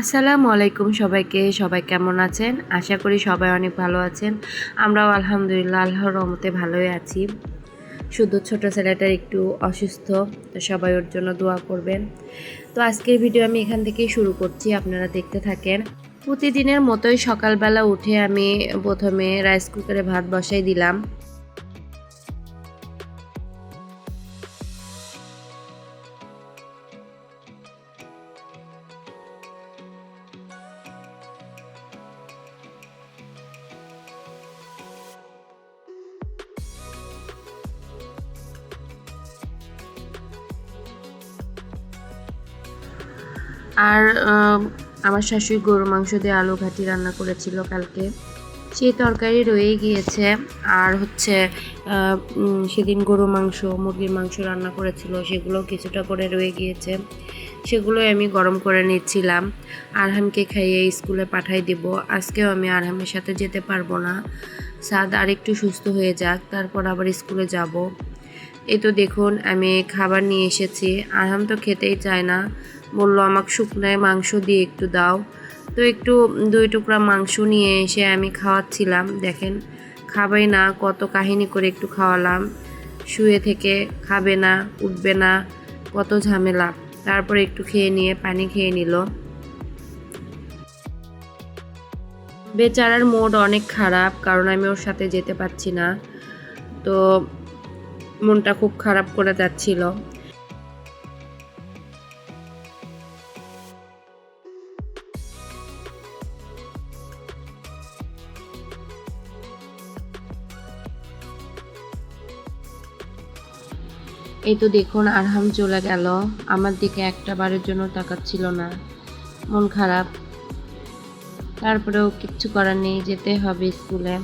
আসসালামু আলাইকুম সবাইকে। সবাই কেমন আছেন? আশা করি সবাই অনেক ভালো আছেন। আমরাও আলহামদুলিল্লাহ আল্লাহর রহমতে ভালোই আছি। শুধু ছোট ছেলেটার একটু অসুস্থ, তো সবাই ওর জন্য দোয়া করবেন। তো আজকের ভিডিও আমি এখান থেকেই শুরু করছি, আপনারা দেখতে থাকেন। প্রতিদিনের মতোই সকালবেলা উঠে আমি প্রথমে রাইস কুকারে ভাত বসাই দিলাম। আর আমার শাশুড়ি গরুর মাংস দিয়ে আলু ঘাটি রান্না করেছিল কালকে, সেই তরকারি রয়ে গিয়েছে। আর হচ্ছে সেদিন গরু মাংস মুরগির মাংস রান্না করেছিল, সেগুলো কিছুটা করে রয়ে গিয়েছে, সেগুলোই আমি গরম করে নিচ্ছিলাম। আরহামকে খাইয়ে স্কুলে পাঠাই দিব। আজকেও আমি আরহামের সাথে যেতে পারবো না, সাদ আর একটু সুস্থ হয়ে যাক, তারপর আবার স্কুলে যাব। এই তো দেখুন আমি খাবার নিয়ে এসেছি। আরহাম তো খেতেই চায় না, বলল আমাকে শুকনায় মাংস দিয়ে একটু দাও। তো একটু 2 টুকরা মাংস নিয়ে এসে আমি খাওয়াচ্ছিলাম। দেখেন খাবেই না, কত কাহিনী করে একটু খাওয়ালাম। শুয়ে থেকে খাবে না, উঠবে না, কত ঝামেলা। তারপরে একটু খেয়ে নিয়ে পানি খেয়ে নিল। বেচারার মুড অনেক খারাপ, কারণ আমি ওর সাথে যেতে পারছি না। তো মনটা খুব খারাপ করে যাচ্ছিল। এই তো দেখুন আরহাম চলে গেল, আমার দিকে একটা বারের জন্য তাকাচ্ছিল না। মন খারাপ, তারপরেও কিচ্ছু করার নেই, যেতে হবে স্কুলে।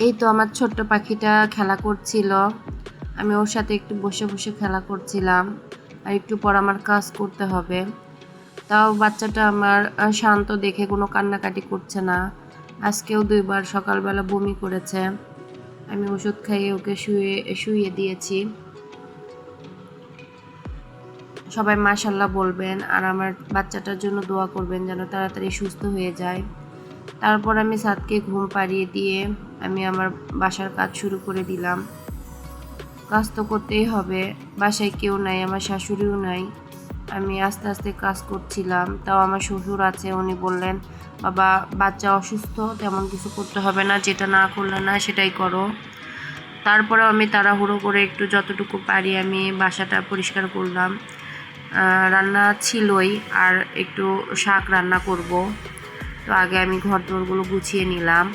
এই তো আমার ছোট্ট পাখিটা খেলা করছিল, আমি ওর সাথে একটু বসে বসে খেলা করছিলাম। আর একটু পর আমার কাজ করতে হবে। তাও বাচ্চাটা আমার শান্ত দেখে কোনো কান্নাকাটি করছে না। আজকেও 2বার সকালবেলা বমি করেছে। আমি ওষুধ খাইয়ে ওকে শুইয়ে দিয়েছি। সবাই মাশাল্লাহ বলবেন, আর আমার বাচ্চাটার জন্য দোয়া করবেন যেন তাড়াতাড়ি সুস্থ হয়ে যায়। তারপর আমি সাদকে ঘুম পাড়িয়ে দিয়ে আমি আমার বাসার কাজ শুরু করে দিলাম। কাজ তো করতেই হবে, বাসায় কেউ নাই, আমার শাশুড়িও নাই। আমি আস্তে আস্তে কাজ করছিলাম। তাও আমার শ্বশুর আছে, উনি বললেন বাবা বাচ্চা অসুস্থ, তেমন কিছু করতে হবে না, যেটা না করলে না সেটাই করো। তারপরেও আমি তাড়াহুড়ো করে একটু যতটুকু পারি আমি বাসাটা পরিষ্কার করলাম। রান্না ছিলই, আর একটু শাক রান্না করব। তো আগে আমি ঘর দোরগুলো গুছিয়ে নিলাম।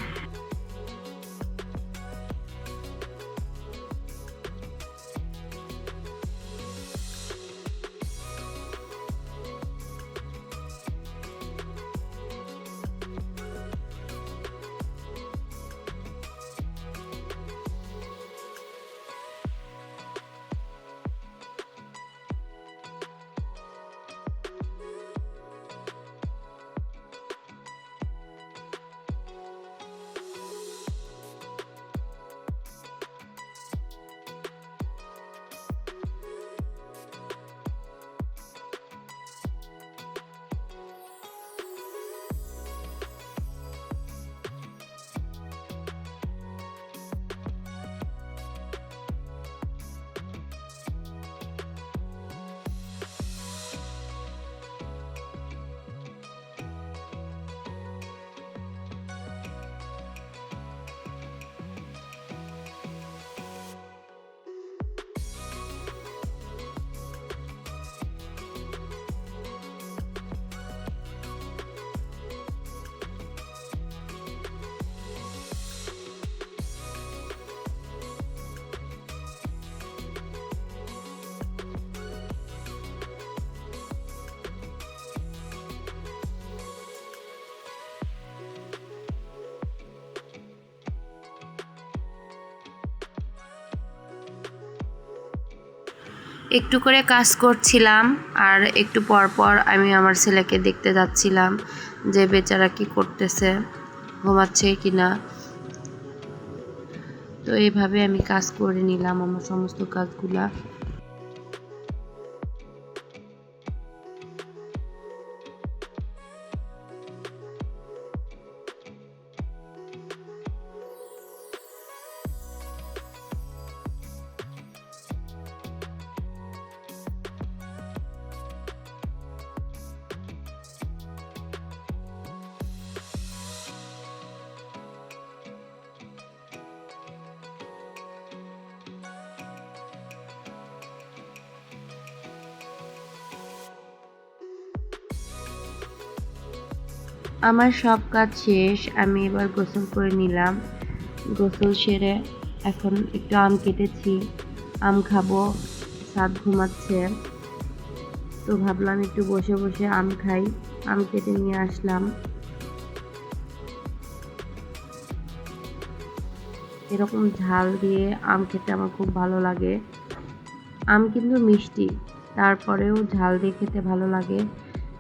একটু করে কাজ করছিলাম, আর একটু পর পর আমি আমার ছেলেকে দেখতে যাচ্ছিলাম যে বেচারা কি করতেছে, ঘুমাচ্ছে কিনা। তো এইভাবে আমি কাজ করে নিলাম আমার সমস্ত কাজগুলা। আমার সব কাজ শেষ, আমি এবার গোসল করে নিলাম। গোসল সেরে এখন একটু আম কেটেছি, আম খাবো। সাদ ঘুমাচ্ছে, তো ভাবলাম একটু বসে বসে আম খাই। আম কেটে নিয়ে আসলাম। এরকম ঝাল দিয়ে আম খেতে আমার খুব ভালো লাগে। আম কিন্তু মিষ্টি, তারপরেও ঝাল দিয়ে খেতে ভালো লাগে,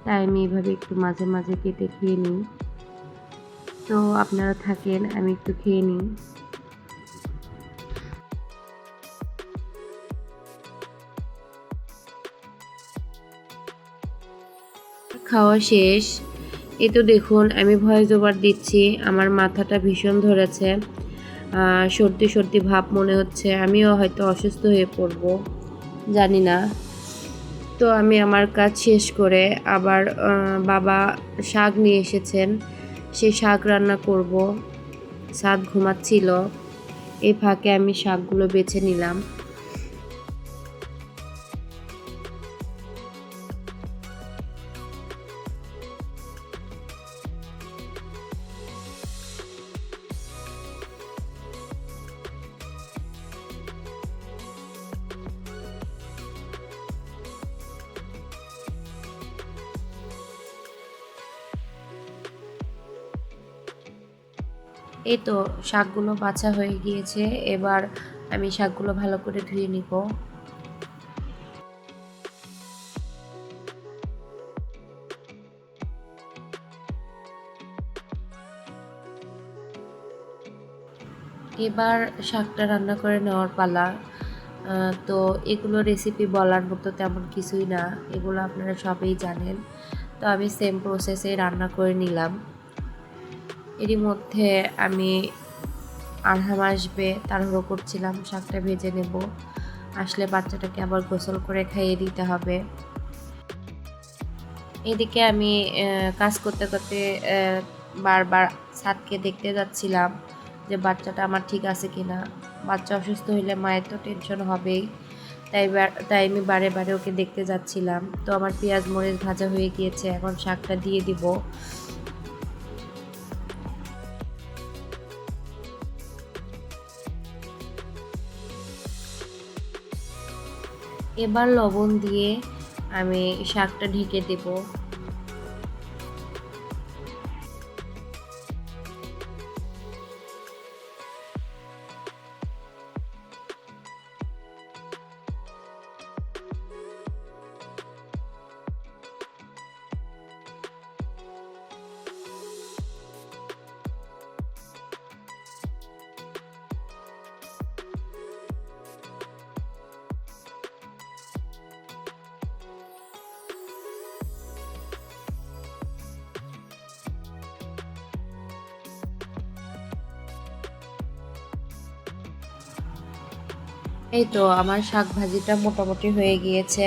তাই আমি এইভাবে একটু মাঝে মাঝে কেটে খেয়ে নিই। তো আপনারা থাকেন, আমি একটু খেয়ে নিই। খাওয়া শেষ। এই তো দেখুন আমি ভয়েস ওভার দিচ্ছি, আমার মাথাটা ভীষণ ধরেছে, সর্দি সর্দি ভাব মনে হচ্ছে, আমিও হয়তো অসুস্থ হয়ে পড়ব, জানি না। তো আমি আমার কাজ শেষ করে আবার বাবা শাক নিয়ে এসেছেন, সেই শাক রান্না করব। সাদ ঘুমাচ্ছিল, এই ফাঁকে আমি শাকগুলো বেছে নিলাম। এই তো শাকগুলো বাছা হয়ে গিয়েছে, এবার আমি শাকগুলো ভালো করে ধুয়ে নিব। এবার শাকটা রান্না করে নেওয়ার পালা। তো এগুলো রেসিপি বলার মতো তেমন কিছুই না, এগুলো আপনারা সবাই জানেন। তো আমি সেম প্রসেসে রান্না করে নিলাম। এরই মধ্যে আমি আরহাম আসবে, তাড়াহুড়ো করছিলাম, শাকটা ভেজে নেব। আসলে বাচ্চাটাকে আবার গোসল করে খাইয়ে দিতে হবে। এদিকে আমি কাজ করতে করতে বারবার ছাদকে দেখতে যাচ্ছিলাম যে বাচ্চাটা আমার ঠিক আছে কিনা। বাচ্চা অসুস্থ হইলে মায়ের তো টেনশন হবেই, তাই আমি বারে বারে ওকে দেখতে যাচ্ছিলাম। তো আমার পেঁয়াজ মরিচ ভাজা হয়ে গিয়েছে, এখন শাকটা দিয়ে দিব। এবার লবণ দিয়ে আমি শাকটা ঢেকে দেব। এই তো আমার শাক ভাজিটা মোটামুটি হয়ে গিয়েছে।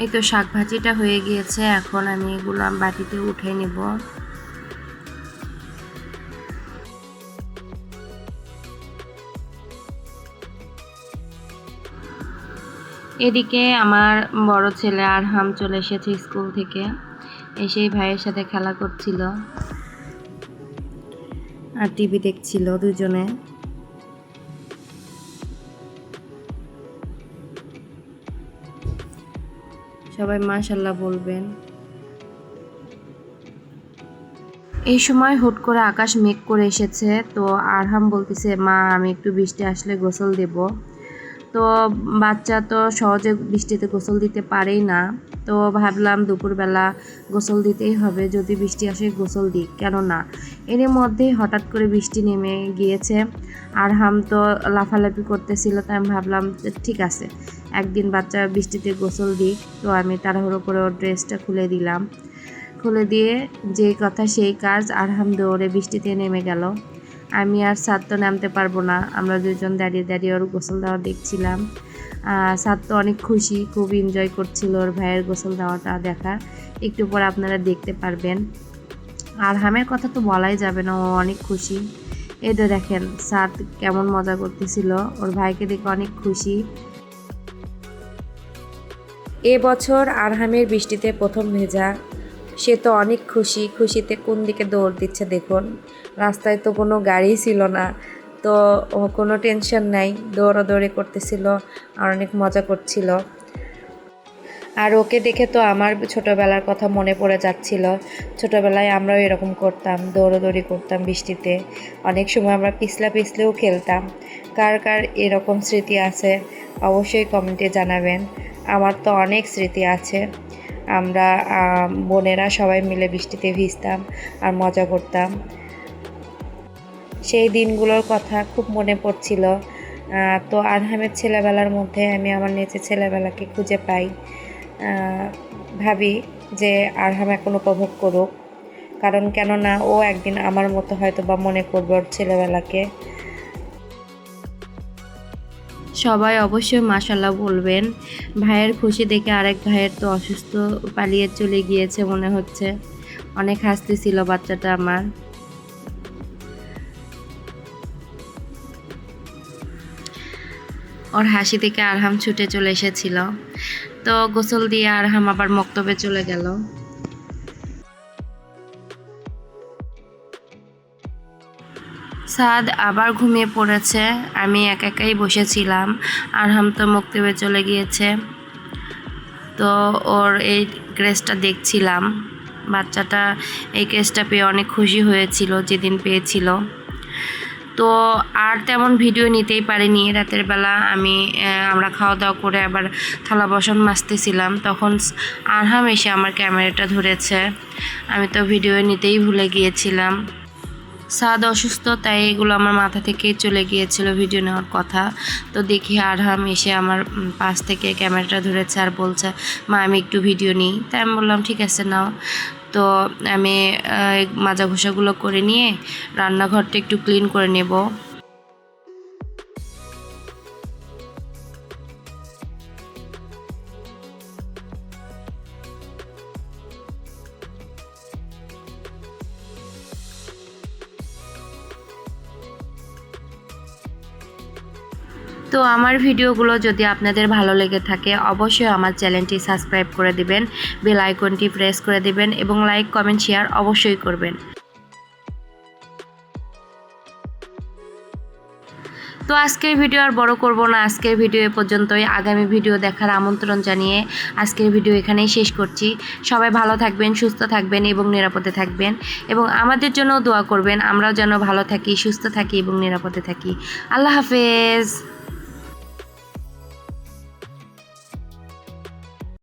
এই তো শাক ভাজিটা হয়ে গিয়েছে, এখন আমি এগুলো বাটিতে উঠে নিব। এদিকে আমার বড় ছেলে আরহাম চলে এসেছে স্কুল থেকে, এসেই ভাইয়ের সাথে খেলা করছিল আর টিভি দেখছিল দুজনে। সবাই মাশাআল্লাহ বলবেন। এই সময় হুট করে আকাশ মেঘ করে এসেছে, তো আরহাম বলতেছে মা আমি একটু বৃষ্টি আসলে গোসল দেব। তো বাচ্চা তো সহজে বৃষ্টিতে গোসল দিতে পারেই না, তো ভাবলাম দুপুরবেলা গোসল দিতেই হবে, যদি বৃষ্টি আসে গোসল দিই, কেন না। এর মধ্যেই হঠাৎ করে বৃষ্টি নেমে গিয়েছে, আরহাম তো লাফালাফি করতেছিল, তাই আমি ভাবলাম ঠিক আছে একদিন বাচ্চা বৃষ্টিতে গোসল দিক। তো আমি তাড়াহুড়ো করে ওর ড্রেসটা খুলে দিলাম, খুলে দিয়ে যেই কথা সেই কাজ, আরহাম দৌড়ে বৃষ্টিতে নেমে গেল। আমি আর সাদ তো নামতে পারবো না, আমরা দুজন দাঁড়িয়ে দাঁড়িয়ে ওর গোসল দেওয়া দেখছিলাম। সাদ তো অনেক খুশি, খুব এনজয় করছিল ওর ভাইয়ের গোসল দেওয়াটা দেখা। একটু পর আপনারা দেখতে পারবেন। আর হামের কথা তো বলাই যাবে না, ও অনেক খুশি। এই তো দেখেন সাদ কেমন মজা করতেছিল, ওর ভাইকে দেখে অনেক খুশি। এবছর আরহামের বৃষ্টিতে প্রথম ভেজা, সে তো অনেক খুশি, খুশিতে কোন দিকে দৌড় দিচ্ছে দেখুন। রাস্তায় তো কোনো গাড়ি ছিল না, তো ও কোনো টেনশন নাই, দৌড়াদৌড়ি করতেছিল আর অনেক মজা করছিল। আর ওকে দেখে তো আমার ছোটোবেলার কথা মনে পড়ে যাচ্ছিল। ছোটোবেলায় আমরাও এরকম করতাম, দৌড়াদৌড়ি করতাম বৃষ্টিতে। অনেক সময় আমরা পিছলেও খেলতাম। কার কার এরকম স্মৃতি আছে অবশ্যই কমেন্টে জানাবেন। আমার তো অনেক স্মৃতি আছে। আমরা বোনেরা সবাই মিলে বৃষ্টিতে ভিজতাম আর মজা করতাম। সেই দিনগুলোর কথা খুব মনে পড়ছিল। তো আরহামের ছেলেবেলার মধ্যে আমি আমার নিজের ছেলেবেলাকে খুঁজে পাই। ভাবি যে আরহাম এখন উপভোগ করুক, কারণ কেননা ও একদিন আমার মতো হয়তো বা মনে করবে ওর ছেলেবেলাকে। সবাই অবশ্যই মাশাল্লাহ বলবেন। ভাইয়ের খুশি দেখে আরেক ভাইয়ের তো অসুস্থ, পালিয়ে চলে গিয়েছে মনে হচ্ছে। অনেক হাসতেছিল বাচ্চাটা আমার। ওর হাসি দেখে আরহাম ছুটে চলে এসেছিল। তো গোসল দিয়ে আরহাম আবার মক্তবে চলে গেল। সাদ আবার ঘুমিয়ে পড়েছে, আমি একাই বসেছিলাম। আরহাম তো মক্তবে চলে গিয়েছে। তো ওর এই ক্রেজটা দেখছিলাম। বাচ্চাটা এই ক্রেজটা পেয়ে অনেক খুশি হয়েছিল যেদিন পেয়েছিল। তো আর তেমন ভিডিও নিতেই পারিনি। রাতের বেলা আমরা খাওয়া দাওয়া করে আবার থালা বাসন মাজতেছিলাম, তখন আরহাম এসে আমার ক্যামেরাটা ধরেছে। আমি তো ভিডিও নিতেই ভুলে গিয়েছিলাম। সাদ অসুস্থ, তাই এগুলো আমার মাথা থেকেই চলে গিয়েছিল ভিডিও নেওয়ার কথা। তো দেখি আরহাম এসে আমার পাশ থেকে ক্যামেরাটা ধরেছে আর বলছে, মা আমি একটু ভিডিও নিই। তাই আমি বললাম ঠিক আছে নাও। তো আমি মাজা ঘষাগুলো করে নিয়ে রান্নাঘরটা একটু ক্লিন করে নেব। তো আমার ভিডিওগুলো যদি আপনাদের ভালো লেগে থাকে অবশ্যই আমার চ্যানেলটি সাবস্ক্রাইব করে দিবেন, বেল আইকনটি প্রেস করে দিবেন এবং লাইক কমেন্ট শেয়ার অবশ্যই করবেন। তো আজকের ভিডিও আর বড় করব না, আজকের ভিডিও এ পর্যন্তই। আগামী ভিডিও দেখার আমন্ত্রণ জানিয়ে আজকের ভিডিও এখানেই শেষ করছি। সবাই ভালো থাকবেন, সুস্থ থাকবেন এবং নিরাপদে থাকবেন এবং আমাদের জন্য দোয়া করবেন, আমরাও যেন ভালো থাকি, সুস্থ থাকি এবং নিরাপদে থাকি। আল্লাহ হাফেজ।